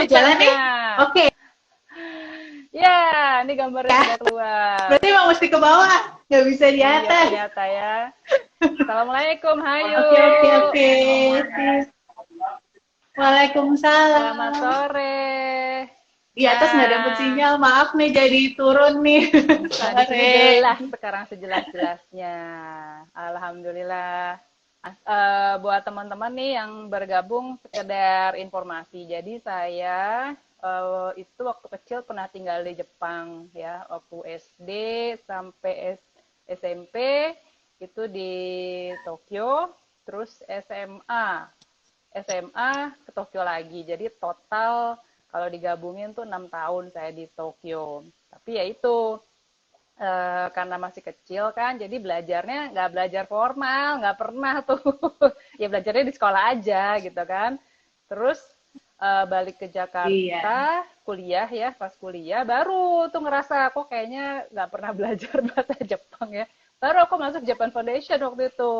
udah jalan nih? Oke. Ya, ini gambarnya sudah keluar. Berarti emang mesti ke bawah, nggak bisa di Iya, atas. ternyata ya. Assalamualaikum, Hayu. Oke. Selamat Waalaikumsalam. sore. Di atas nggak dapet Nah, sinyal, maaf nih jadi turun nih. nah di sini Sore. jelas sekarang sejelas-jelasnya. Alhamdulillah. Buat teman-teman nih yang bergabung sekedar informasi. Jadi saya itu waktu kecil pernah tinggal di Jepang ya, waktu SD sampai SMP itu di Tokyo, terus SMA ke Tokyo lagi. Jadi total kalau digabungin tuh 6 tahun saya di Tokyo. Tapi ya itu karena masih kecil kan, jadi belajarnya nggak belajar formal, nggak pernah tuh. Ya belajarnya di sekolah aja gitu kan. Terus balik ke Iya. Jakarta, kuliah ya, pas kuliah baru tuh ngerasa kok kayaknya nggak pernah belajar bahasa Jepang ya. Baru aku masuk Japan Foundation waktu itu.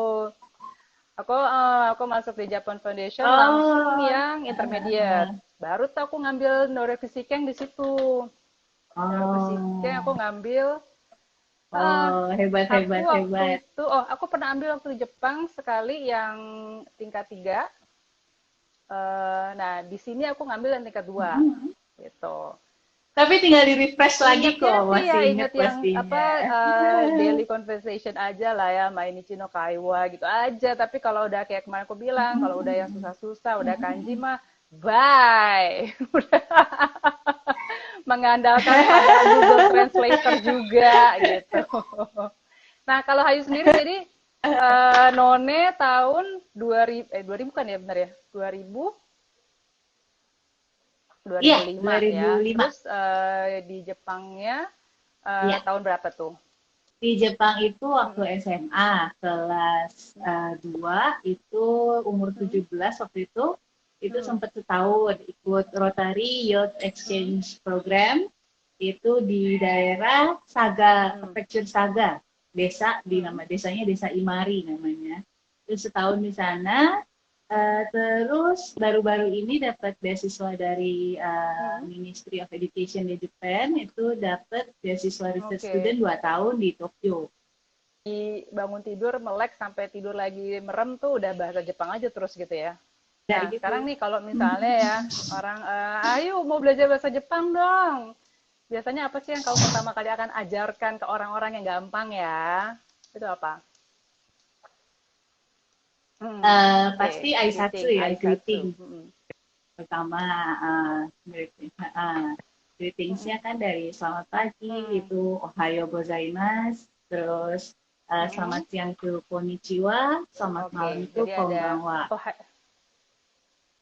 Aku masuk di Japan Foundation langsung Oh. yang intermediate. Baru tuh aku ngambil Nore Fisikeng di situ. Nore Fisikeng aku Oh. ngambil. Oh, hebat, Aku hebat, waktu hebat. itu, aku pernah ambil waktu di Jepang sekali yang tingkat 3. Nah, di sini aku ngambil yang tingkat 2. Gitu. Tapi tinggal di refresh lagi Ingatnya kok, sih masih ya, inget inget yang apa pastinya. daily conversation aja lah ya, Mainichi no Kaiwa gitu aja. Tapi kalau udah kayak kemarin aku bilang, kalau udah yang susah-susah, udah kanji mah, bye. Udah mengandalkan pada Google Translator juga gitu. Nah, kalau Hayu sendiri jadi None tahun 2000 2000 kan ya benar ya? 2000 Iya, 2005 ya. 2005. Terus di Jepangnya Iya, tahun berapa tuh? di Jepang itu waktu Mm-mm. SMA kelas 2 itu umur Mm-mm. 17 waktu itu Mm-mm. sempat setahun ikut Rotary Youth Mm-mm. Exchange Program itu di daerah Saga, Mm-mm. Prefektur Saga, Mm-mm. nama desanya Desa Imari namanya. Terus setahun di sana. Terus baru-baru ini dapat beasiswa dari Mm-mm. Ministry of Education di Japan, itu dapat beasiswa research Oke. student 2 tahun di Tokyo. Di bangun tidur melek sampai tidur lagi merem tuh udah bahasa Jepang aja terus gitu ya. Kayak Nah, gitu. sekarang nih kalau misalnya ya orang ayo mau belajar bahasa Jepang dong. Biasanya apa sih yang kamu pertama kali akan ajarkan ke orang-orang yang gampang ya? Itu apa? Pasti Oke, Aisatsu greeting, ya, greeting. aisatsu. Pertama, greetingsnya kan dari selamat pagi, Hmm, itu Ohayo gozaimasu. Terus selamat hmm. siang itu konnichiwa, selamat malam Oke, itu jadi ada konbanwa. oh,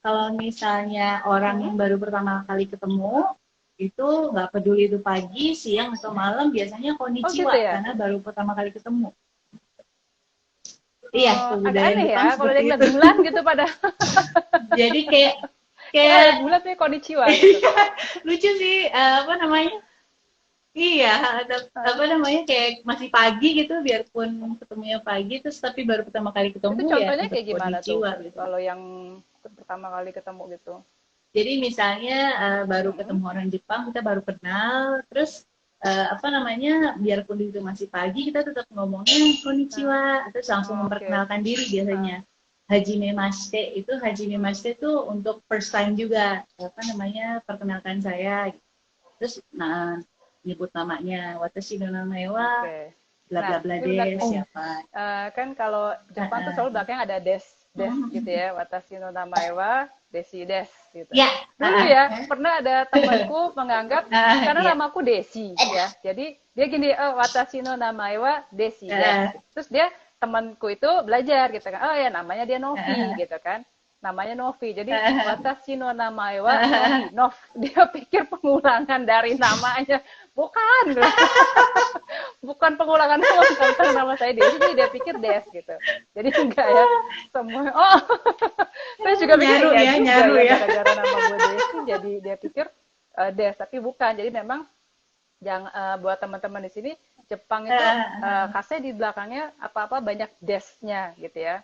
Kalau misalnya orang hmm? yang baru pertama kali ketemu, itu nggak peduli itu pagi, siang, atau malam, biasanya Oh konnichiwa, gitu ya. karena baru pertama kali ketemu. Iya, Agak kebudayaan aneh Jepang ya kalau seperti dia ngeliat itu. bulan gitu pada Jadi kayak ada kayak bulan tuh konnichiwa gitu. lucu sih, apa namanya? Iya, apa Hah? namanya, kayak masih pagi gitu, biarpun ketemunya pagi, terus tapi baru pertama kali ketemu Itu ya contohnya tetap kayak gimana tuh? konnichiwa gitu. Kalau yang pertama kali ketemu gitu. Jadi misalnya baru Hmm, ketemu orang Jepang, kita baru kenal, terus apa namanya, biarpun itu masih pagi, kita tetap ngomongnya nah, konnichiwa, terus langsung oke. memperkenalkan diri Nah, biasanya. Hajime mashite itu untuk first time juga, apa namanya, perkenalkan saya. Terus nyebut namanya, watashi no namae wa oke. bla Nah, bla bla ini benar de nih. siapa. Kan kalau Jepang tuh selalu belakangnya ada des gitu ya. Watashi no namae wa Desi des gitu. Ya, Dulu ya, pernah ada temanku menganggap karena ya. namaku Desi ya. Jadi dia gini, oh, Watashi no namae wa Desi des. Terus dia temanku itu belajar gitu kan. Oh ya namanya dia Novi gitu kan. Namanya Novi. Jadi Watashi no namae wa Novi. Dia pikir pengulangan dari namanya. Bukan. Bukan pengulangan nama, tentang nama saya Desi, jadi dia pikir Des gitu. Jadi enggak ya, semua, oh, saya juga mikir Nyaru iya ya, juga nyaru ya, ya. gara-gara nama gue Desi, jadi dia pikir Des, tapi bukan. Jadi memang yang buat teman-teman di sini, Jepang itu khasnya di belakangnya apa-apa banyak desnya gitu ya.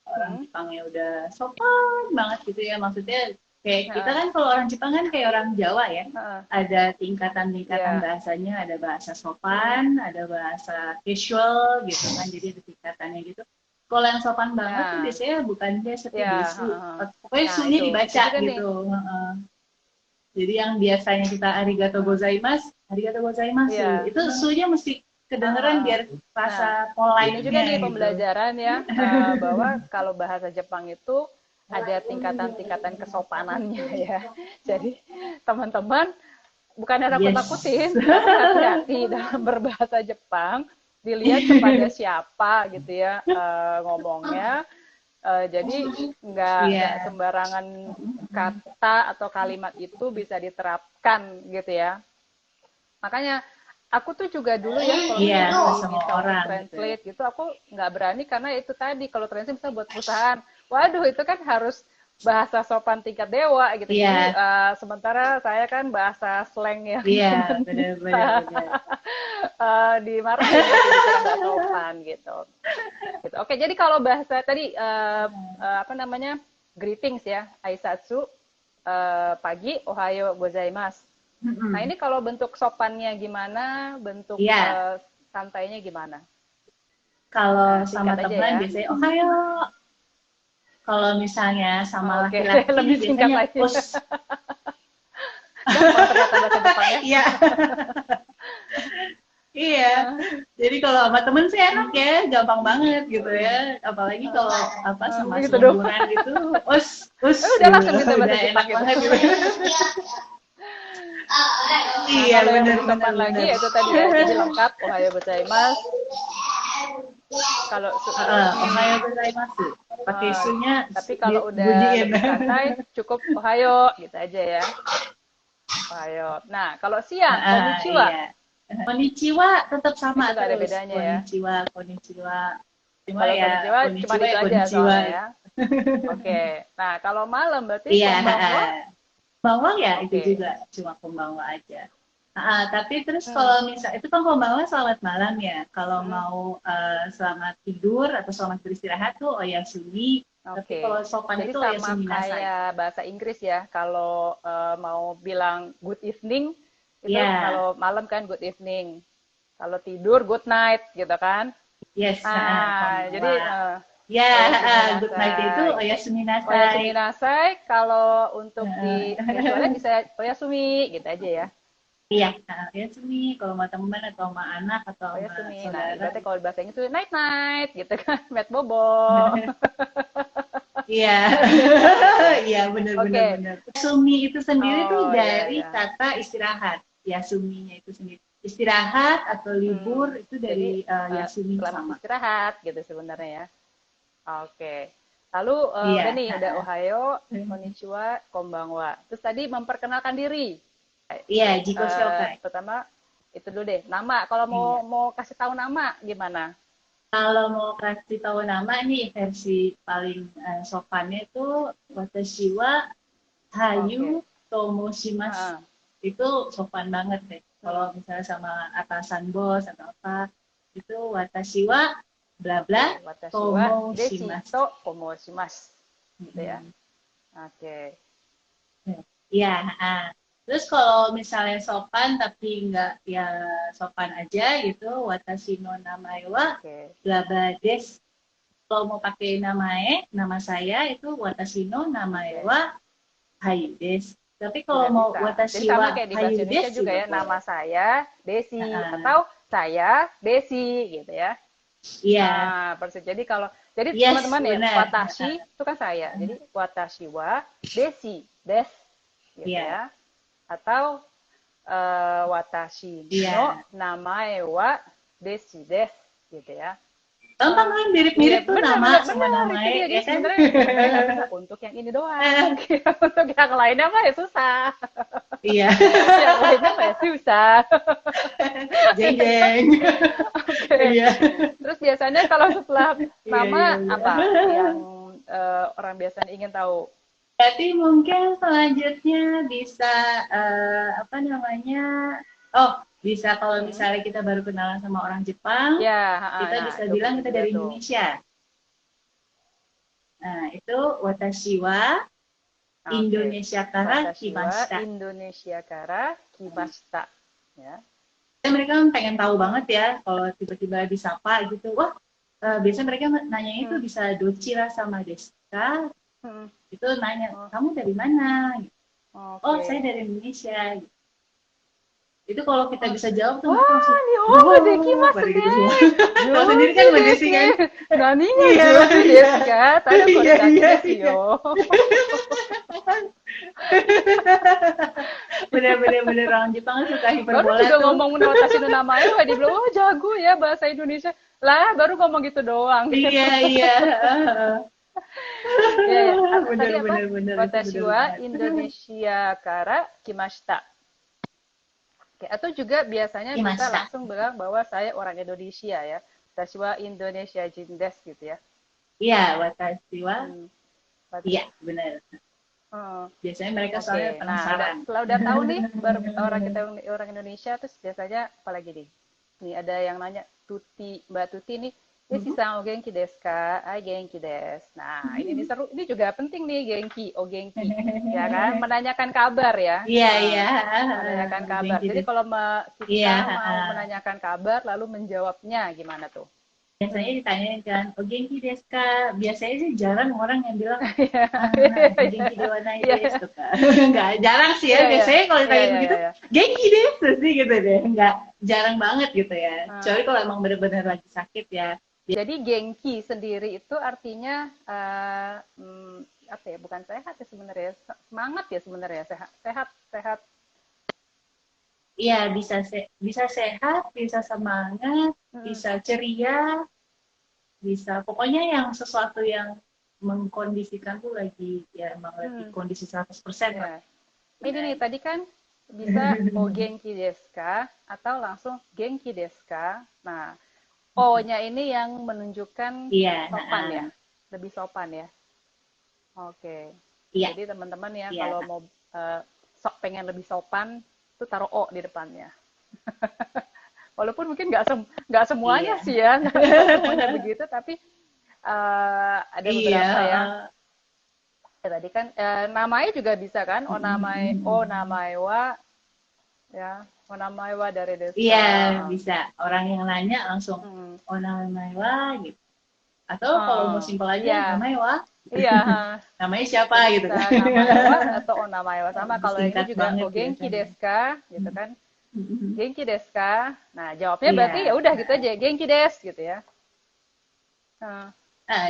Orang Hmm. Jepang ya udah sopan banget gitu ya, maksudnya Kayak kita kan kalau orang Jepang kan kayak orang Jawa ya, ada tingkatan-tingkatan Yeah. bahasanya, ada bahasa sopan, ada bahasa casual gitu kan, jadi ada tingkatannya gitu. Kalau yang sopan banget tuh biasanya bukan dia seperti desu, pokoknya sunya dibaca gitu. Jadi yang biasanya kita arigato gozaimasu, itu sunya mesti kedengeran biar rasa polite-nya. Ini juga nih gitu. pembelajaran ya, bahwa kalau bahasa Jepang itu ada tingkatan-tingkatan kesopanannya ya. Jadi teman-teman bukan nakut-nakutin, tapi hati-hati dalam berbahasa Jepang, dilihat kepada siapa gitu ya ngomongnya. Jadi nggak sembarangan kata atau kalimat itu bisa diterapkan gitu ya. Makanya aku tuh juga dulu ya kalau sama orang translate gitu, aku nggak berani karena itu tadi kalau translate bisa buat perusahaan. Waduh, itu kan harus bahasa sopan tingkat dewa gitu. Jadi sementara saya kan bahasa slang yang benar. dimarahin nggak sopan gitu. Oke, jadi kalau bahasa tadi apa namanya greetings ya, aisatsu pagi, ohayo gozaimasu. Nah ini kalau bentuk sopannya gimana, bentuk santainya gimana? Kalau sama teman biasanya ohayo. Kalau misalnya sama laki-laki lebih singkat lagi. Gampang ternyata bahasa Jepangnya. Iya. Jadi kalau sama temen sih enak ya, gampang banget gitu ya. Apalagi kalau sama seumuran gitu, udah langsung bisa bahasa Jepang enak banget gitu. Iya, benar lagi itu tadi ya, jadi lengkap ohayo gozaimasu. Kalau ohayo gozaimasu pakai sunya, tapi kalau udah lebih santai cukup ohayo gitu aja ya. Ohayo. Nah, kalau siang konnichiwa. Konnichiwa tetap sama terus. Ada bedanya konnichiwa. Cuma ya cuma itu aja soalnya ya. Oke. Nah, kalau malam berarti konbanwa. Konbanwa ya itu juga cuma konbanwa aja. Tapi terus kalau misal itu kan konbanwa selamat malam ya. Kalau mau selamat tidur atau selamat beristirahat tuh oyasumi. Tapi kalau sopan jadi itu oyasumi nasai. Kayak bahasa Inggris ya. Kalau mau bilang good evening itu kalau malam kan good evening. Kalau tidur good night gitu kan. Yes. Jadi good night itu oyasumi nasai. Oyasumi nasai kalau untuk di visualnya bisa oyasumi gitu aja ya. Iya, oyasumi kalau sama teman atau sama anak atau sama saudara. Nah, berarti kalau bahasa Inggris itu night night gitu kan, met bobo. Iya, benar. Sumi itu sendiri tuh dari kata istirahat. Yasuminya itu sendiri. Istirahat atau libur itu dari yasumi sama. Istirahat gitu sebenarnya ya. Oke. Lalu udah ohayo, konnichiwa, konbanwa. Terus tadi memperkenalkan diri. Iya, jiko shokai. Pertama itu dulu deh. Nama, kalau mau kasih tahu nama gimana? Kalau mau kasih tahu nama nih versi paling sopannya itu watashi wa Hayu Tomoshimasu. Itu sopan banget deh. Kalau misalnya sama atasan bos atau apa, itu watashi wa bla bla tomoshimasu. Gitu ya. Oke. Iya, terus kalau misalnya sopan tapi nggak ya sopan aja gitu, watashi no namae wa bla bla desu. Kalau mau pakai nama saya itu watashi no namae wa Hayu desu. Tapi kalau mau watashi wa Hayu desu juga ya, nama saya Desi atau saya Desi gitu ya. Iya. Nah, persis. Jadi teman-teman ya, watashi itu kan saya. Jadi watashi wa Desi des gitu ya. Atau watashi no namae wa Desi des gitu ya. Gampang kan mirip-mirip tuh nama sama namae ya kan. Untuk yang ini doang. Untuk yang lainnya mah ya susah. Iya. Yang lainnya mah ya susah. Jeng. Iya. Terus biasanya kalau setelah nama apa yang orang biasanya ingin tahu? Berarti mungkin selanjutnya bisa bisa kalau misalnya kita baru kenalan sama orang Jepang, kita bisa bilang kita dari Indonesia. Nah, itu watashi wa Indonesia kara Watashi wa kimashita. Indonesia kara kimashita. Ya. Dan mereka kan pengen tahu banget ya kalau tiba-tiba disapa gitu. Wah, biasanya mereka nanya itu bisa dochira sama deska. Itu nanya, kamu dari mana? Oh, saya dari Indonesia. Itu kalau kita bisa jawab tuh mereka langsung, pada gitu semua. Kalau sendiri kan Mbak Desi kan, Nani deska, tada kore desu yo. Bener-bener orang Jepang suka hiperbola baru juga tuh. ngomong watashi no namae wa di bilang, jago ya bahasa Indonesia. Lah, baru ngomong gitu doang. Iya. Tadi apa? Watashi wa Indonesia kara kimashita. Oke, atau juga biasanya bisa langsung bilang bahwa saya orang Indonesia ya. Watashi wa Indonesia jin desu gitu ya. Iya, watashi wa. Iya, benar. Biasanya mereka soalnya penasaran. Kalau udah tahu nih orang Indonesia, terus biasanya apalagi nih? Nih ada yang nanya, Mbak Tuti nih, Desi-san o genki desu ka? Ai genki desu. Nah, ini seru, ini juga penting nih genki, o genki, ya kan? Menanyakan kabar ya. Iya. Menanyakan kabar. Jadi kalau kita mau menanyakan kabar lalu menjawabnya gimana tuh? Biasanya ditanyain kan, o genki desu ka? Biasanya sih jarang orang yang bilang, genki de wa nai desu kan. Enggak, jarang sih ya. Biasanya kalau ditanya begitu, genki desu sih gitu deh. Enggak, jarang banget gitu ya. Kecuali kalau emang benar-benar lagi sakit ya. Jadi genki sendiri itu artinya apa ya? Bukan sehat ya sebenarnya, semangat ya sebenarnya, sehat. Iya, bisa sehat, bisa semangat, bisa ceria, bisa pokoknya yang sesuatu yang mengkondisikan tuh lagi ya emang lagi kondisi 100% lah. Ini nih tadi kan bisa o genki desu ka atau langsung genki desu ka. Nah, O-nya ini yang menunjukkan sopan ya, lebih sopan ya. Oke. Jadi teman-teman ya kalau mau pengen lebih sopan, itu taruh O di depannya. Walaupun mungkin nggak semuanya sih ya, nggak semuanya begitu, tapi ada beberapa ya. Tadi kan namanya juga bisa kan, o namae wa, ya. Onamae wa dari desu. Iya, bisa. Orang yang nanya langsung onamae wa gitu. Atau kalau mau simpel aja namae wa. Iya. Namanya siapa gitu kan. Namae wa atau onamae wa sama. Kalau ini juga o genki desu ka gitu kan. Genki desu ka. Nah, jawabnya berarti ya udah gitu aja, genki desu gitu ya.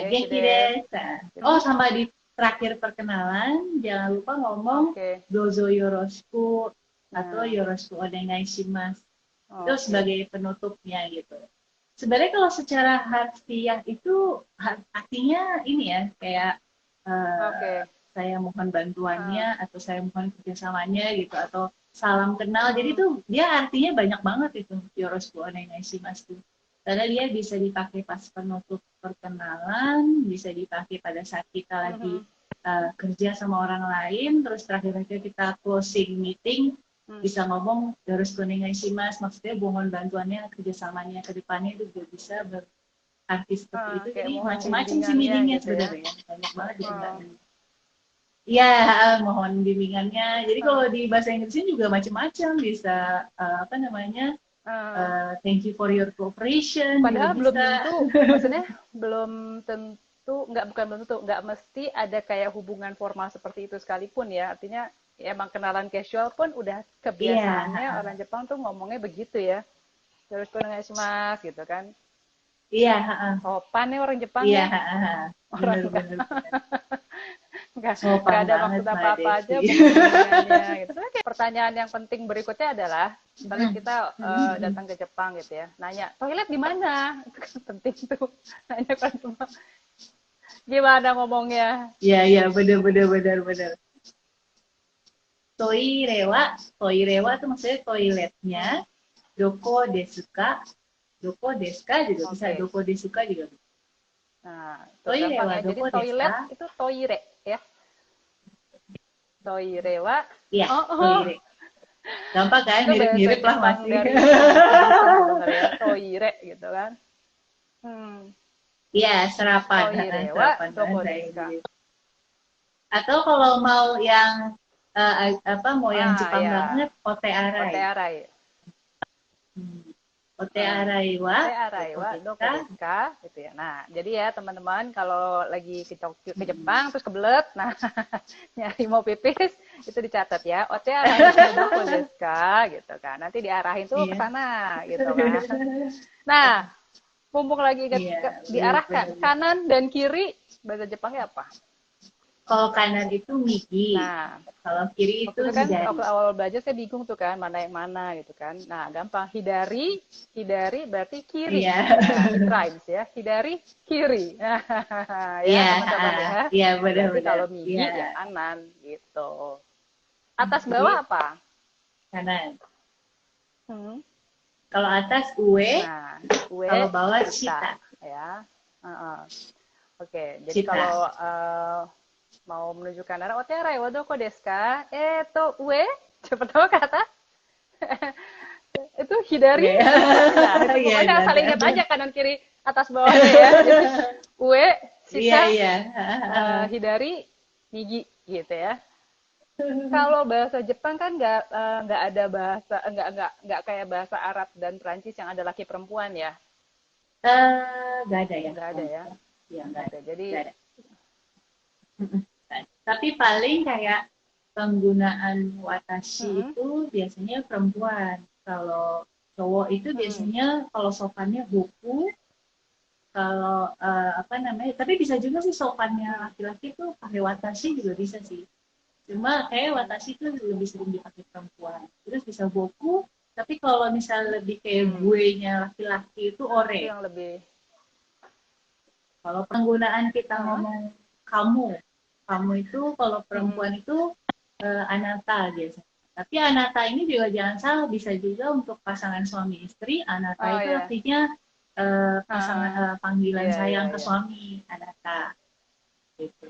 Genki desu. Oh, sama di terakhir perkenalan jangan lupa ngomong dozo yoroshiku atau yoroshiku onegai shimasu. Itu sebagai penutupnya gitu. Sebenarnya kalau secara harfiah itu artinya ini ya kayak saya mohon bantuannya atau saya mohon kerjasamanya gitu atau salam kenal. Jadi itu dia artinya banyak banget itu yoroshiku onegai shimasu. Karena dia bisa dipakai pas penutup perkenalan, bisa dipakai pada saat kita lagi kerja sama orang lain, terus terakhir kita closing meeting, bisa ngomong yoroshiku onegai shimasu, maksudnya mohon bantuannya kerjasamanya ke depannya itu juga bisa berarti seperti itu. Jadi macam-macam sih meaningnya gitu sebenarnya ya. Banyak banget gitu Mbak. Iya, mohon bimbingannya. Jadi kalau di bahasa Inggrisnya juga macam-macam, bisa apa namanya? Thank you for your cooperation. Padahal belum tentu, maksudnya belum tentu, bukan belum tentu, nggak mesti ada kayak hubungan formal seperti itu sekalipun ya. Artinya ya, emang kenalan casual pun udah kebiasaannya orang Jepang tuh ngomongnya begitu ya. Terus onegaishimasu gitu kan. Iya, sopan nih orang Jepang ya. Orang nggak ada maksud apa-apa aja pertanyaannya gitu. Pertanyaan yang penting berikutnya adalah misalnya kita datang ke Jepang gitu ya, nanya toilet di mana, itu kan penting tuh, nanya kan semua gimana ngomongnya. Iya benar. Toirewa itu maksudnya toiletnya. Doko desuka juga bisa, doko desuka juga bisa. Nah, toirewa, jadi toilet itu toire ya. Toirewa. Iya, toire. Gampang kan, mirip-mirip lah masih. Toire gitu kan. Iya, serapan. Toirewa doko desu ka. Atau kalau mau yang mau yang Jepang iya. banget, ote arai. Ote arai. Ote arai wa Ote arai wa doko desu ka? Gitu ya. Nah, jadi ya teman-teman kalau lagi ke Jepang terus kebelet, nah nyari mau pipis itu dicatat ya. Ote arai wa doko desu ka? Gitu kan. Nanti diarahin tuh ke sana gitu kan. Nah, mumpung lagi diarahkan kanan dan kiri bahasa Jepangnya apa? Kalau kanan itu migi. Nah, kalau kiri itu waktu itu kan hidari. waktu awal belajar saya bingung tuh kan mana yang mana gitu kan. Nah, gampang hidari berarti kiri. Iya. Nah, it rhymes ya. Hidari kiri. Ya, teman-teman ya. Iya, Berarti benar-benar. kalau migi ya kanan gitu. Atas bawah apa? Kanan. Kalau atas ue, nah, ue, kalau bawah shita. Ya. Oke, jadi kalau mau menunjukkan arah ote arai wa doko desu ka? Ue, siapa tahu kata. Itu hidari. Nah, itu pokoknya asal ingat aja kanan kiri atas bawahnya ya. Ue, shita, hidari, migi gitu ya. Kalau bahasa Jepang kan nggak ada bahasa nggak kayak bahasa Arab dan Prancis yang ada laki perempuan ya. Nggak ada ya. Nggak ada ya. Iya, nggak ada. Jadi. Nggak ada. Tapi paling kayak penggunaan watashi itu biasanya perempuan. Kalau cowok itu biasanya kalau sopannya boku. Kalau tapi bisa juga sih sopannya laki-laki tuh pakai watashi juga bisa sih. Cuma kayak watashi itu lebih sering dipakai perempuan. Terus bisa boku, tapi kalau misalnya lebih kayak gue-nya laki-laki itu ore. Itu yang lebih. Kalau penggunaan kita ngomong kamu itu kalau perempuan itu anata biasanya. Tapi anata ini juga jangan salah, bisa juga untuk pasangan suami istri. Anata itu artinya pasangan panggilan sayang ke suami, anata. Gitu.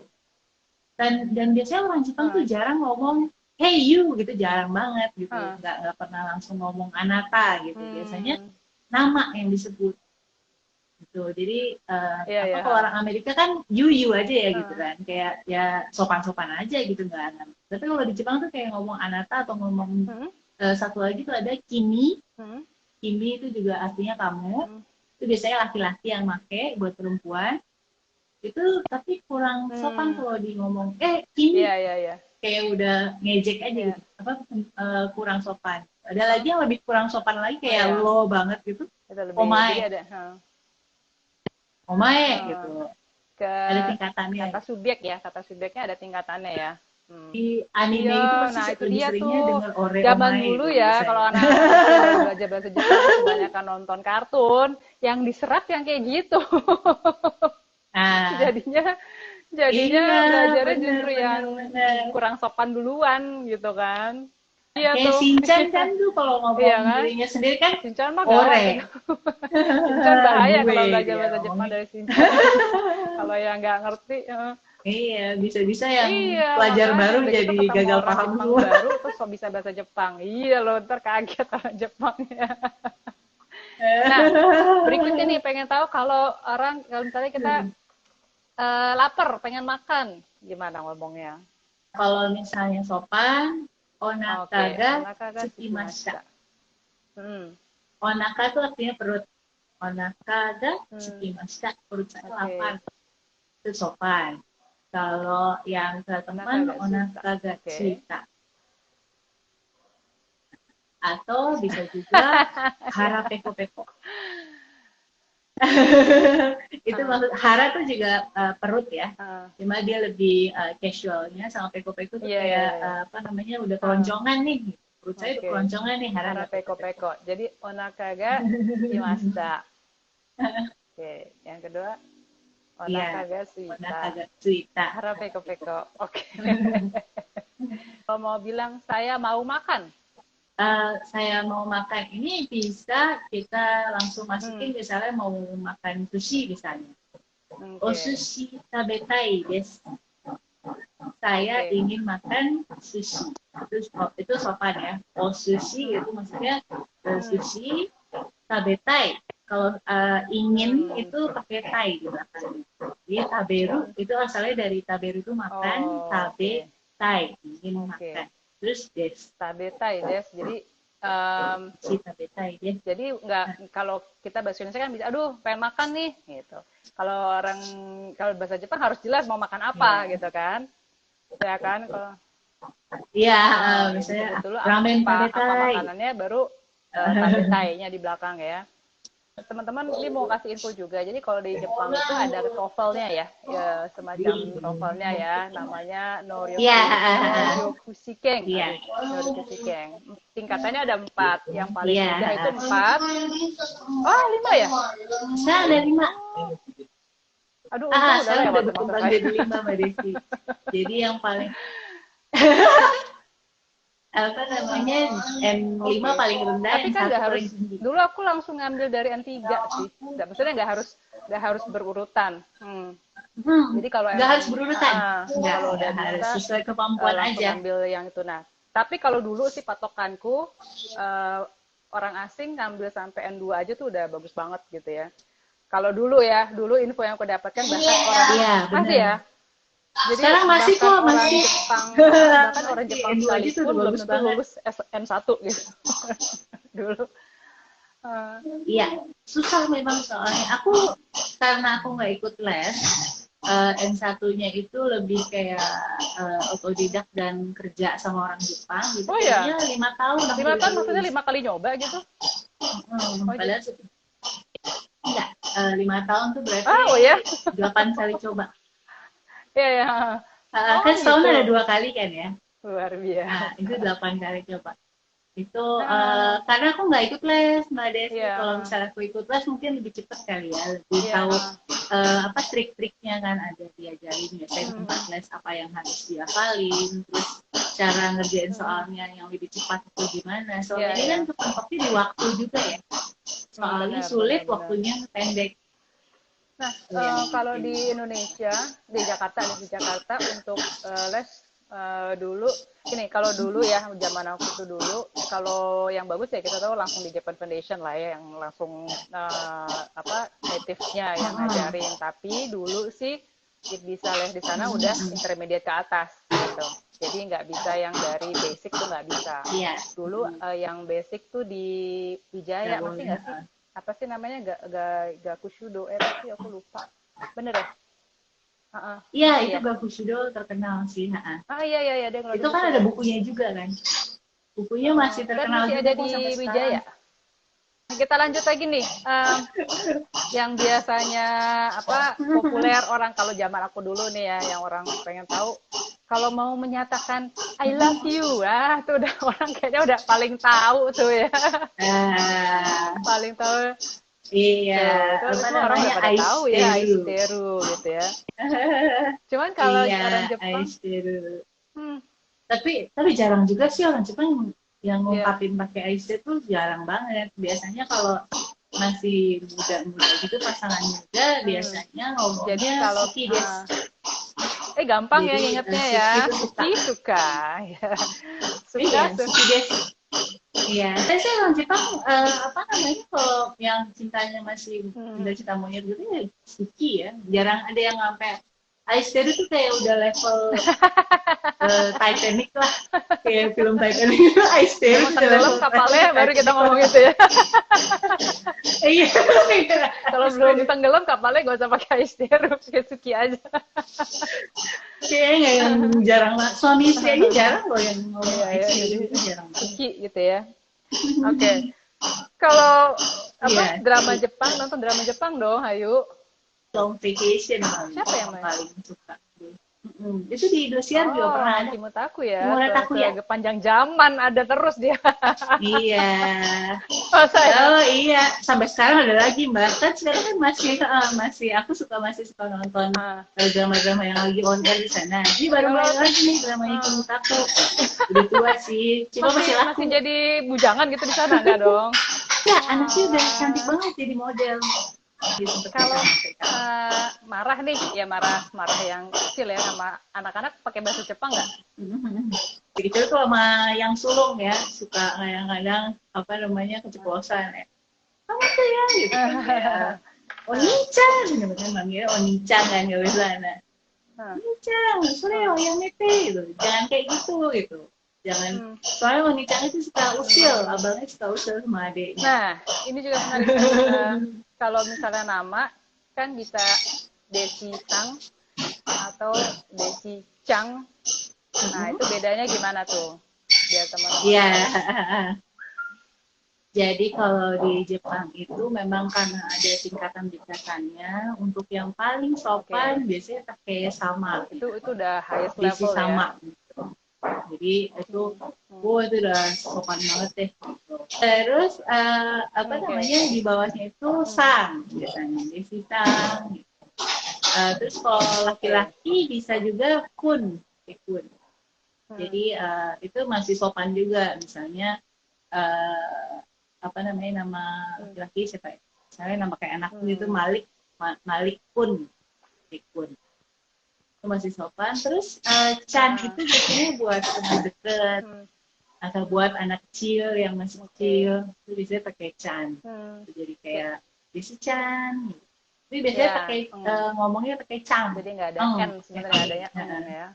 Dan biasanya orang Jepang tuh jarang ngomong hey you gitu, jarang banget gitu. Nggak pernah langsung ngomong anata gitu. Biasanya nama yang disebut. Gitu. Jadi kalau orang Amerika kan you aja ya gitu kan, kayak ya sopan-sopan aja gitu nggak. Tapi kalau di Jepang tuh kayak ngomong anata atau ngomong satu lagi tuh ada kimi. Kimi itu juga artinya kamu. Itu biasanya laki-laki yang make buat perempuan. Itu tapi kurang sopan kalau di ngomong kimi. Kayak udah ngejek aja gitu. Kurang sopan. Ada lagi yang lebih kurang sopan lagi kayak lo banget gitu. Omae. Omae gitu. Ada tingkatannya. Kata subjek ya, kata subjeknya ada tingkatannya ya. Di anime itu pasti itu lebih dia seringnya tuh. dengan ore Zaman omae dulu gitu, ya, biasanya. kalau anak-anak belajar bahasa Jepang kebanyakan nonton kartun, yang diserap yang kayak gitu. Jadinya belajarnya justru yang kurang sopan duluan gitu kan. Iya kayak tuh. Shinchan kan tuh kalau ngomong dirinya sendiri kan Shinchan mah ore. Shinchan bahaya kalau belajar bahasa Jepang dari Shinchan. Kalau yang nggak ngerti. Iya, bisa-bisa yang pelajar baru jadi gagal paham semua. Baru terus bisa bahasa Jepang. Iya loh, ntar kaget orang Jepangnya. Nah, berikutnya nih pengen tahu kalau misalnya kita lapar, pengen makan, gimana ngomongnya? Kalau misalnya sopan, onakaga tsukimashita. Onaka itu artinya perut. Onakaga tsukimashita, perut saya lapar. Itu sopan. Kalau yang ke teman, onakaga tsuita. Atau bisa juga hara peko-peko. Itu maksud hara tuh juga perut ya. Cuma dia lebih casualnya, sama peko-peko tuh kayak udah keroncongan nih. Perut saya udah keroncongan nih, hara peko-peko. Jadi onakaga shimashita. Oke, yang kedua onakaga tsuita. Hara peko-peko. Oke. Kalau mau bilang saya mau makan. Saya mau makan ini bisa kita langsung masukin misalnya mau makan sushi misalnya. Osushi tabetai desu. Saya ingin makan sushi. Itu sopan ya. Osushi itu maksudnya sushi tabetai. Kalau ingin itu pakai tai di belakang. Jadi taberu itu asalnya dari taberu itu makan, tabe tai ini makan. Terus des. Tabe tai des. Jadi si tabe tai des. Jadi nggak, kalau kita bahasa Indonesia kan bisa, aduh pengen makan nih gitu. Kalau bahasa Jepang harus jelas mau makan apa gitu kan. Ya kan kalau misalnya dulu ramen apa tabetai. makanannya baru tabetai-nya di belakang ya. Teman-teman ini mau kasih info juga. Jadi kalau di Jepang itu ada TOEFL-nya ya, semacam TOEFL-nya ya, namanya Noryokushikeng. Noryokushikeng. Tingkatannya ada 4. Yang paling mudah itu 4. Oh, 5 ya? Saya ada 5. Aduh, udah berkembang jadi 5 Mbak Desi. Jadi yang paling apa namanya N5 paling rendah. Tapi kan nggak harus. Dulu aku langsung ngambil dari N3 sih. Maksudnya nggak harus berurutan. Jadi kalau nggak harus berurutan. Kalau udah harus sesuai kemampuan aja. Ngambil yang itu. Nah, tapi kalau dulu sih patokanku orang asing ngambil sampai N2 aja tuh udah bagus banget gitu ya. Kalau dulu info yang aku dapatkan bahkan orang masih ya. Jadi sekarang masih kok masih Jepang, bahkan orang Jepang itu belum tentu lulus N1 gitu. Dulu. Iya, susah memang soalnya. Karena aku nggak ikut les, N1-nya itu lebih kayak otodidak dan kerja sama orang Jepang gitu. Oh ya? 5 tahun. 5 tahun maksudnya 5 kali nyoba gitu? Padahal enggak, 5 tahun tuh berarti 8 kali coba. Iya. Kan setahun ada 2 kali kan ya? Luar biasa. Itu 8 kali coba. Itu karena aku nggak ikut les Mbak Desi. Kalau misalnya aku ikut les mungkin lebih cepat kali ya, lebih tahu trik-triknya kan ada diajarin ya. Saya tempat les apa yang harus dihafalin, terus cara ngerjain soalnya yang lebih cepat itu gimana. Soalnya ini kan kepentok di waktu juga ya. Soalnya sulit, waktunya pendek. Nah, kalau di Indonesia, di Jakarta untuk les dulu, kalau dulu ya, zaman aku itu dulu, kalau yang bagus ya kita tahu langsung di Japan Foundation lah ya, yang langsung native-nya yang ngajarin. Tapi dulu sih bisa les di sana udah intermediate ke atas gitu. Jadi nggak bisa yang dari basic tuh nggak bisa. Dulu yang basic tuh di Wijaya, masih nggak sih? Apa sih namanya, Gakushudo sih aku lupa, bener ya? Iya, itu Gakushudo terkenal sih. Iya, dia itu kan ada bukunya juga kan, bukunya masih terkenal masih ada di Wijaya. Kita lanjut lagi nih, yang biasanya populer orang kalau zaman aku dulu nih ya, yang orang pengen tahu, kalau mau menyatakan I love you, itu udah orang kayaknya udah paling tahu tuh ya. Paling tahu. Iya, itu orang udah pada tahu ya, Aisteru gitu ya. Cuman kalau orang Jepang, tapi jarang juga sih orang Jepang yang ngungkapin pakai Aisteru tuh jarang banget. Biasanya kalau masih muda-muda gitu, pasangan muda biasanya ngomongnya jadi kalau suki des. Gampang ya ingetnya ya. Suka ya. Suka suki des. Iya, saya orang Jepang kalau yang cintanya masih cinta monyet gitu ya suki ya. Jarang ada yang sampai Aisteru tuh kayak udah level Titanic lah, kayak film Titanic itu Aisteru. Tenggelam kapalnya baru kita ngomong itu ya. Iya. Kalau belum tenggelam kapalnya gak usah pakai Aisteru, pakai suki aja. Kayaknya yang jarang lah. Suami istri aja jarang loh yang ngomong Aisteru itu jarang. Suki gitu ya. Oke. Kalau drama Jepang, nonton drama Jepang dong, ayo. Long Vacation siapa yang paling suka itu di Indosiar juga pernah ada. Kimutaku ya, panjang zaman ada terus dia. Iya. Iya, sampai sekarang ada lagi Mbak. Kan sekarang kan masih aku masih suka nonton drama-drama yang lagi on air di sana. Ini baru mulai lagi nih dramanya Kimutaku. Udah tua sih, cuma masih laku. Masih jadi bujangan gitu di sana enggak dong? Ya, anaknya udah cantik banget jadi model. Kalau marah nih, ya marah yang kecil ya sama anak-anak pakai bahasa Jepang nggak? Kecil tuh sama yang sulung ya, suka kadang-kadang keceplosan ya. Kamu tuh ya gitu. Onichan, bener-bener manggilnya Onichan kan nggak bisa. Nah, Onichan, sore yang mete gitu. Jangan kayak gitu. Jangan, soalnya Onichan itu suka usil, abangnya suka usil sama adeknya. Nah, ini juga menarik. Kalau misalnya nama kan bisa Desi Sang atau Desi Chang. Nah, itu bedanya gimana tuh? Biar teman-teman. Iya. Jadi kalau di Jepang itu memang karena ada tingkatan-tingkatannya. Untuk yang paling sopan biasanya pakai sama. Itu udah highest level Desi sama. Ya. Gitu. Jadi itu, itu udah sopan banget deh. Gitu. Terus apa namanya di bawahnya itu sang biasanya, Desi sang. Gitu. Terus kalau laki-laki bisa juga kun. Jadi itu masih sopan juga. Misalnya apa namanya nama laki-laki siapa? Misalnya nama kayak anakku itu Malik Kun. Itu masih sopan. Terus Chan itu biasanya buat teman deket atau buat anak kecil yang masih kecil itu biasanya pakai Chan. Jadi kayak Desi Chan. Tapi biasanya pakai ngomongnya pakai Chang. Jadi nggak ada N sebenarnya, adanya N ya.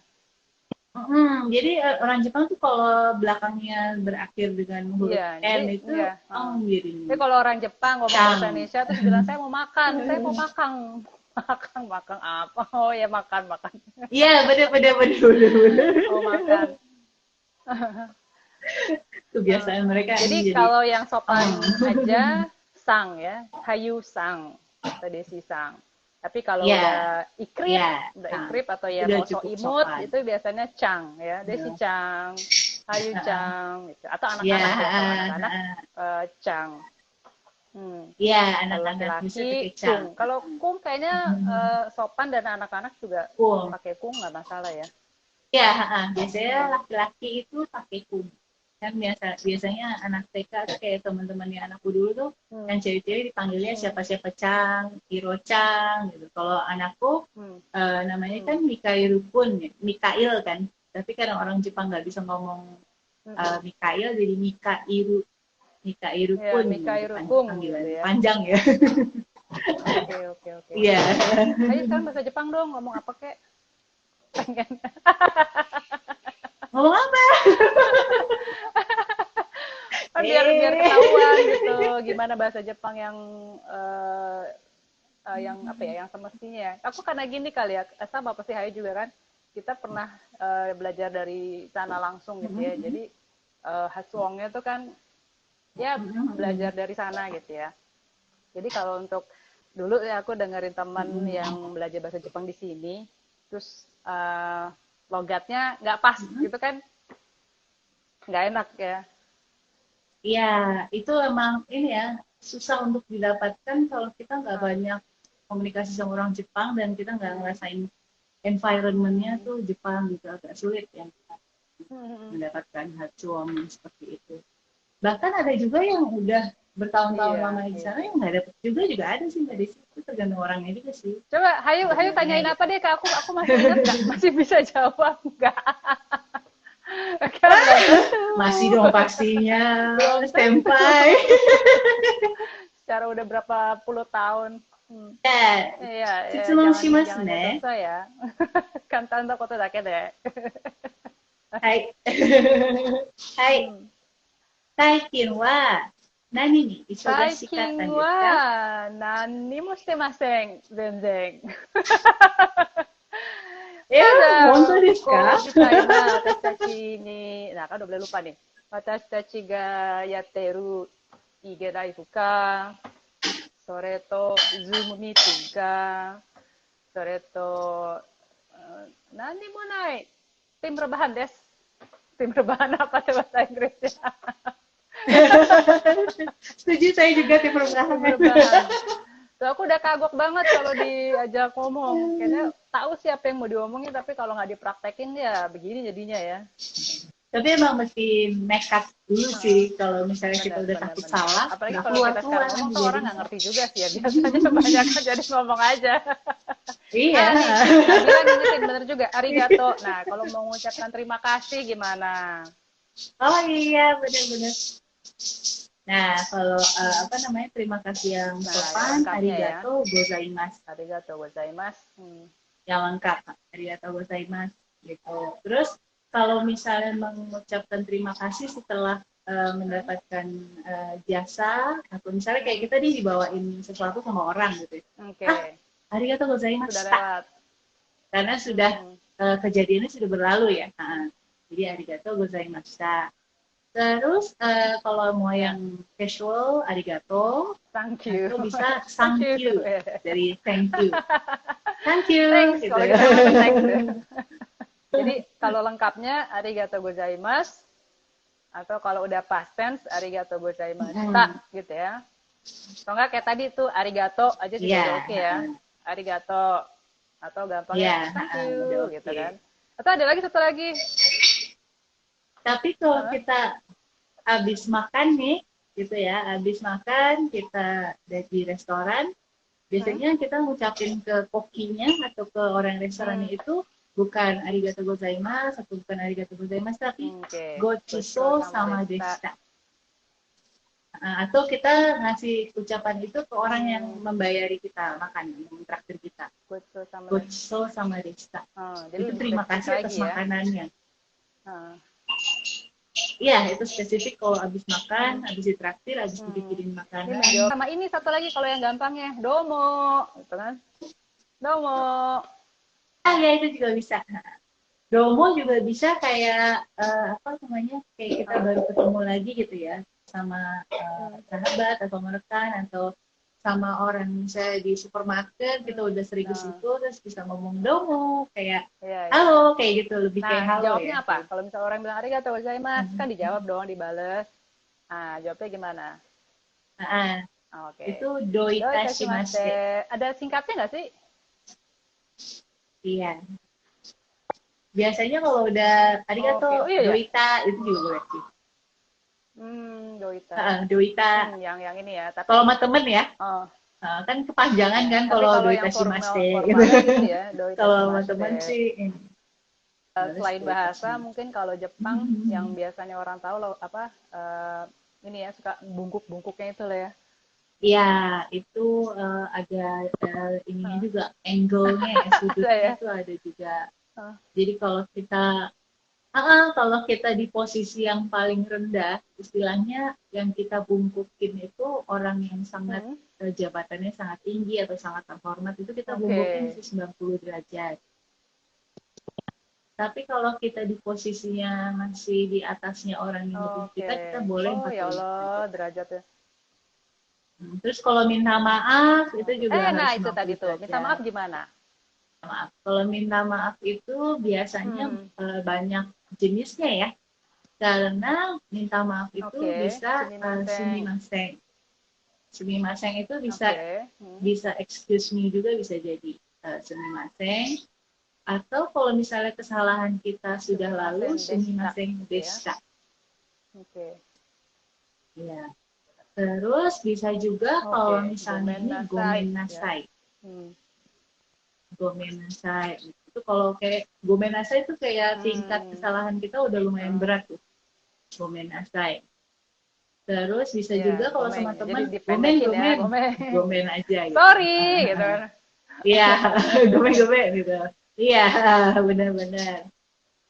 Jadi orang Jepang tuh kalau belakangnya berakhir dengan huruf N itu jadi. Tapi kalau orang Jepang ngomong bahasa Indonesia terus bilang saya mau makan, makan apa? Oh ya makan. Iya bener. Mau makan. Kebiasaan mereka. Jadi kalau yang sopan aja sang ya, Hayu sang atau Desi sang. Tapi kalau udah ikrip atau ya mau so imut sopan. Itu biasanya Chang ya, Desi Chang, Hayu Chang gitu. Atau anak-anak Chang. Iya, anak-anak laki-laki Kung. Kalau Kung kayaknya sopan dan anak-anak juga pakai Kung nggak masalah ya. Iya, biasanya laki-laki itu pakai Kung. Kan biasanya anak TK tuh kayak teman-temannya anakku dulu tuh yang cewek-cewek dipanggilnya siapa-siapa Chang, Hiro Chang gitu. Kalau anakku namanya kan Mikhail kan. Tapi karena orang Jepang nggak bisa ngomong Mikhail jadi Mikairu Kun. Panggilan panjang ya. Oke. Iya. Ayo sekarang bahasa Jepang dong, ngomong apa kek? Pengen. Ngomong apa? biar ketahuan gitu gimana bahasa Jepang yang apa ya, yang semestinya. Aku karena gini kali ya, sama pasti Hayu juga kan, kita pernah belajar dari sana langsung gitu ya. Jadi Hatsuongnya tuh kan ya belajar dari sana gitu ya. Jadi kalau untuk dulu ya aku dengerin teman yang belajar bahasa Jepang di sini, terus logatnya nggak pas gitu kan, nggak enak ya. Iya, itu emang ini ya, susah untuk didapatkan kalau kita nggak banyak komunikasi sama orang Jepang dan kita nggak ngerasain environment-nya tuh Jepang gitu, agak sulit ya mendapatkan Hatsuong seperti itu. Bahkan ada juga yang udah bertahun-tahun lama di sana yang nggak dapet juga ada sih Mbak Desi. Itu tergantung orangnya juga sih. Coba Hayu tanyain apa deh ke aku masih ingat nggak? Masih bisa jawab nggak? Masih dong pastinya. Senpai. Secara udah berapa puluh tahun. Iya. Jangan dosa ya. Kantan to koto dake de. Hai. Saikin wa nani ni isogashi katta desu ka? Saikin wa nani mo shite masen, zenzen. Hontou desu ka? Watashi tachi ni, nah kan udah boleh lupa nih. Watashi tachi ga yatteru IG Live ka, sore to Zoom meeting ka, sore to nani mo nai. Tim rebahan desu. Tim rebahan apa tuh bahasa Inggrisnya? Setuju, saya juga tim rebahan. Tuh, aku udah kagok banget kalau diajak ngomong. Kayaknya tahu siapa yang mau diomongin, tapi kalau nggak dipraktekin ya begini jadinya ya. Tapi emang mesti nekat dulu sih kalau misalnya kita udah takut salah. Apalagi kalau kita sekarang ngomong tuh orang nggak ngerti juga sih ya. Biasanya kebanyakan jadi ngomong aja. Iya. Nabila ngingetin bener juga, arigato. Nah, kalau mau mengucapkan terima kasih gimana? Oh iya, benar-benar. Nah, kalau apa namanya terima kasih yang sopan, arigato gozaimasu. Arigato gozaimasu. Yang lengkap, arigato gozaimasu gitu. Terus kalau misalnya mengucapkan terima kasih setelah mendapatkan jasa, atau misalnya kayak kita dibawain sesuatu sama orang gitu. Arigato gozaimasu. Karena sudah kejadiannya sudah berlalu ya. Jadi arigato gozaimasu. Terus kalau mau yang casual, arigato. Thank you. Atau bisa thank you. Dari thank you. Thank you. Thanks, gitu. kalau kita thanks. Jadi kalau lengkapnya arigato gozaimasu. Atau kalau udah past tense, arigato gozaimashita. Gitu ya. Kalau nggak kayak tadi tuh, arigato aja juga oke ya. Arigato. Atau gampangnya thank you. Gitu kan. Atau ada lagi satu lagi. Tapi kalau kita habis makan nih, gitu ya, habis makan kita di restoran, biasanya kita ngucapin ke kokinya atau ke orang restorannya itu bukan arigato gozaimasu atau bukan arigato gozaimasu, tapi gochiso sama deshita. Atau kita ngasih ucapan itu ke orang yang membayari kita makan, yang mentraktir kita. Gochiso sama deshita. Itu terima kasih atas makanannya. Iya, itu spesifik kalau habis makan, habis ditraktir, habis dibikinin makanan. Sama ini satu lagi kalau yang gampangnya, domo, gitu kan? Domo. Ya itu juga bisa. Domo juga bisa kayak apa namanya? Kayak kita baru ketemu lagi gitu ya, sama sahabat atau rekan atau sama orang misalnya di supermarket kita udah sering ke situ terus bisa ngomong domo kayak halo kayak gitu, lebih kayak halo. Jawabnya apa? Kalau misalnya orang bilang arigato gozaimasu kan dijawab dong, dibales. Jawabnya gimana? Itu doitashimasu. Ada singkatnya nggak sih? Iya. Biasanya kalau udah arigato doita itu juga boleh sih. Doita. Yang ini ya. Tapi kalau sama temen ya, kan kepanjangan kan kalau doita shimaste. Gitu. Ya, kalau sama temen sih. Selain bahasa, mungkin kalau Jepang yang biasanya orang tahu loh apa ini ya suka bungkuk-bungkuknya itu loh ya. Iya, itu ada ininya juga angle-nya, sudutnya itu ada juga. Jadi kalau kita di posisi yang paling rendah, istilahnya yang kita bungkukin itu orang yang sangat jabatannya sangat tinggi atau sangat terhormat, itu kita bungkukin 90 derajat. Tapi kalau kita di posisinya masih di atasnya orang yang lebih kita boleh 45 ya Allah, derajatnya. Terus kalau minta maaf itu juga harus itu tadi tuh. Minta maaf gimana? Maaf. Kalau minta maaf itu biasanya banyak jenisnya ya. Karena minta maaf itu bisa sumimasen. Sumimasen itu bisa excuse me juga bisa jadi sumimasen. Atau kalau misalnya kesalahan kita sudah lalu sumimasen deshita. Ya. Terus bisa juga kalau misalnya ini gomenasai. Gomenasai. Itu kalau kayak gomenasai itu kayak tingkat kesalahan kita udah lumayan berat tuh. Gomenasai. Terus bisa juga kalau sama teman gomen aja gitu. Sorry gitu. Iya, gomen gitu. Iya, benar-benar.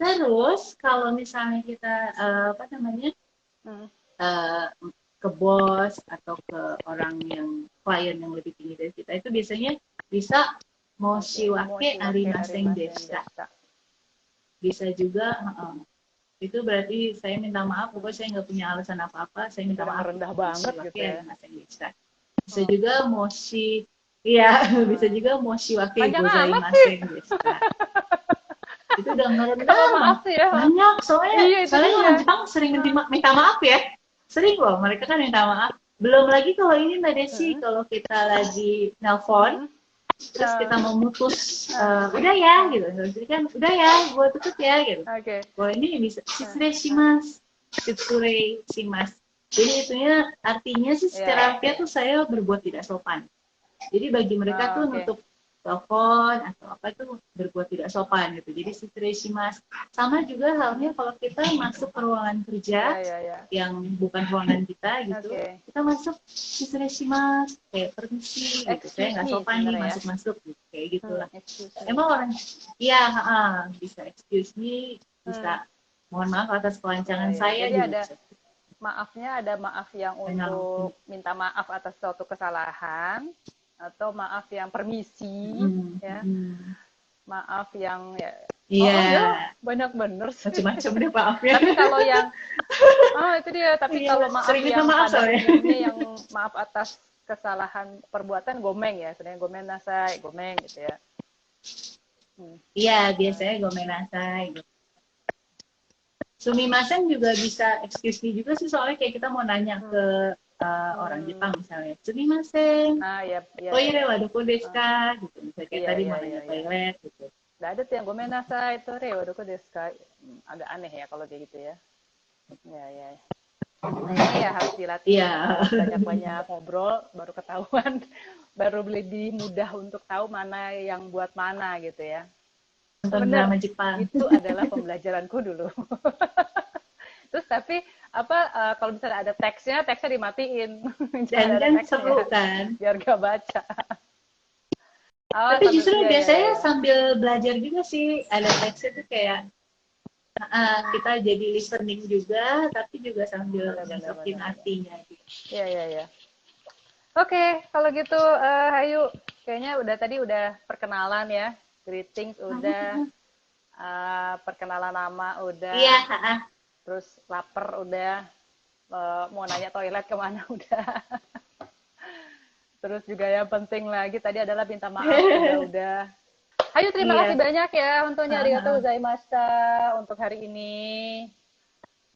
Terus kalau misalnya kita apa namanya? Ke bos atau ke orang yang klien yang lebih tinggi dari kita itu biasanya bisa moshiwake arimasen deshita. Bisa juga itu berarti saya minta maaf, pokoknya saya nggak punya alasan apa-apa, saya minta maaf. Rendah banget gitu ya. Bisa juga bisa juga moshiwake gozaimasen deshita. Itu udah ngerendah maaf ya. Banyak soalnya orang Jepang sering minta maaf ya. Sering loh, mereka kan minta maaf. Belum lagi kalau ini Mbak Desi, kalau kita lagi nelpon, terus kita mau mutus, udah ya, gitu. Jadi kan, udah ya, gue tutup ya, gitu. Kalau ini bisa, shitsure shimasu, shitsure shimasu. Jadi itunya, artinya sih secara harfiah tuh saya berbuat tidak sopan. Jadi bagi mereka tuh nutup telepon atau apa itu berbuat tidak sopan gitu. Jadi shitsureshimasu. Sama juga halnya kalau kita masuk ke ruangan kerja yang bukan ruangan kita gitu, kita masuk shitsureshimasu, kayak permisi gitu, kayak nggak sopan nih masuk-masuk gitu, kayak gitulah. Emang orang, iya, bisa excuse me, bisa mohon maaf atas kelancangan saya. Jadi ada maafnya, ada maaf yang untuk minta maaf atas suatu kesalahan, atau maaf yang permisi, ya, maaf yang ya banyak bener sih. Macam-macam deh maafnya. Tapi kalau yang itu dia. Tapi kalau maaf yang pada umumnya yang maaf atas kesalahan perbuatan gomeng ya, sebenarnya gomen nasai, gomeng gitu ya. Iya, biasanya gomen nasai. Gitu. Sumimasen juga bisa excuse me juga sih, soalnya kayak kita mau nanya ke orang Jepang misalnya, sumimasen, toire wa doko desu ka, gitu. Misalnya kayak tadi mau nanya toilet gitu. Nggak ada tuh yang gomen nasai, toire wa doko desu ka. Agak aneh ya kalau kayak gitu ya. Ya. Nah, ini ya harus dilatih. Banyak-banyak ngobrol, baru ketahuan, baru lebih mudah untuk tahu mana yang buat mana gitu ya. Benar, Jepang. Itu adalah pembelajaranku dulu. Terus tapi kalau misalnya ada teksnya dimatiin. Dan kan seru kan, biar gak baca. Tapi justru biasanya sambil belajar juga sih, ada teksnya tuh kayak kita jadi listening juga, tapi juga sambil masukin artinya. Iya. Oke, kalau gitu Hayu, kayaknya tadi udah perkenalan ya. Greetings udah, perkenalan nama udah, terus lapar udah, mau nanya toilet kemana udah, terus juga yang penting lagi tadi adalah minta maaf udah. Hayu, terima kasih banyak ya untuknya, arigatou gozaimashita untuk hari ini.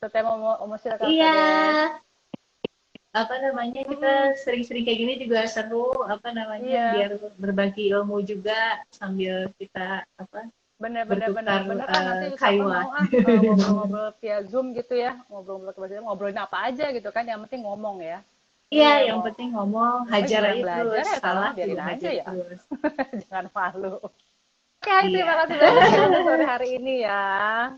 Totemo omoshirakatta desu. Kita sering-sering kayak gini juga seru, biar berbagi ilmu juga sambil kita bener nanti kaiwa ngobrol via Zoom gitu ya, ngobrolin apa aja gitu kan, yang penting ngomong ya. Iya, yang penting ngomong, hajar aja belajar terus, salah biarin aja ya. Jangan malu. Oke, terima kasih banyak untuk sore hari ini ya.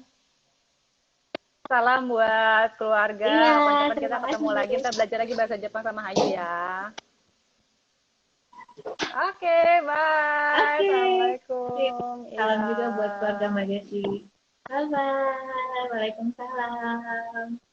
Salam buat keluarga. Kapan-kapan kita ketemu lagi. Kita belajar lagi bahasa Jepang sama Hayu ya. Oke, bye. Assalamualaikum. Salam juga buat keluarga Mbak Desi. Bye-bye. Waalaikumsalam.